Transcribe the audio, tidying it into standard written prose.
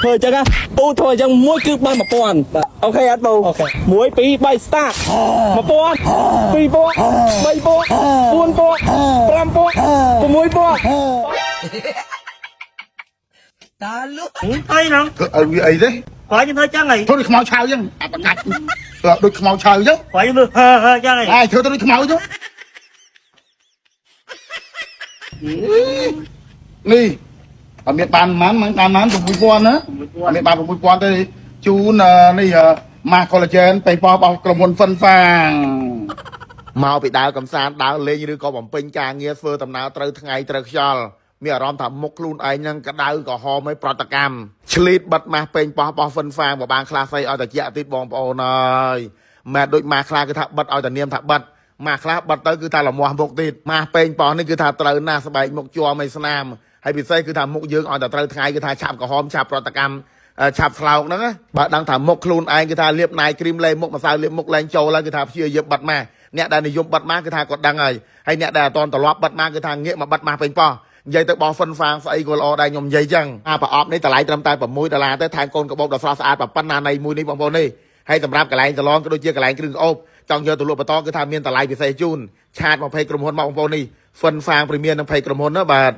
thôi chắc áปูthôi chẳng mỗi cứ ba một con ok anhปูmỗi pi bay start một con pi po bay po buôn po pram po mỗi po ta lúc thấy không ấy đấy phải như thế chắc này thôi đi mau chào chứ đôi mau chào chứ phải như thế chắc này ai thôi tôi đi mau chứ đi ở miền bàn mán của bùi quan á ở miền bàn của bùi quan đây chú này mà collagen ไปปอบกระมวลฟันฟางមកពីដើរកំសាន្តដើរលេងឬក៏បំពេញការងារធ្វើដំណើរត្រូវថ្ងៃត្រូវខ្យល់មានអារម្មណ៍ថាមុខខ្លួនឯងនឹងក្តៅក្រហមឲ្យប្រតិកម្មឆ្លៀតបិទម៉ាស់ពេញប៉ោះហ្វិនហ្វាងបើបានខ្លះស្អីឲ្យតែជាក់ទៀតបងប្អូនអើយម៉ែដូចម៉ាស់ខ្លះគឺថាបិទឲ្យតែនាមថាបិទម៉ាស់ខ្លះបិទទៅគឺថាលមាស់មុខទៀតម៉ាស់ពេញប៉ោះនេះគឺថាត្រូវណាស់ស្បែកមុខជាប់មិនស្នាមហើយពិសេសគឺថាមុខយើងឲ្យតែត្រូវថ្ងៃគឺថាឆាប់ក្រហមឆាប់ប្រតិកម្មឆាប់ស្លោកហ្នឹងបើដឹងថាមុខខ្លួនឯងគឺថាលាបណាយគ្រីមលេមុខម្សៅលាបមុខលែងចូលហើយគឺថាព្យាយាមបិទម៉ាស់អ្នកដែលនិយមបិទម៉ាស់គឺថាគាត់ដឹងហើយអ្នកដែលអត់តន់ត្រឡប់បិទម៉ាស់គឺថាងាកមកបិទម៉ាស់ពេញប៉ោះនិយាយទៅបោះហ្វិនហ្វាងស្អីក៏ល្អដែរខ្ញុំនិយាយចឹងប្រអប់នេះតម្លៃត្រឹមតែ$6ទៅថែមកូនកបោកដ៏ស្រស់ស្អាតប៉ុណ្ណានៃមួយនេះបងប្អូននេះហើយសម្រាប់កន្លែងសាឡនក៏ដូចជាកន្លែងគ្រឿងក្អូបចង់យកទៅលក់បន្តគឺថាមានតម្លៃពិសេសជូនឆាត20ក្រុមហ៊ុនមកបងប្អូននេះហ្វិនហ្វាងព្រីមៀមនឹង20ក្រុមហ៊ុនណាបាទ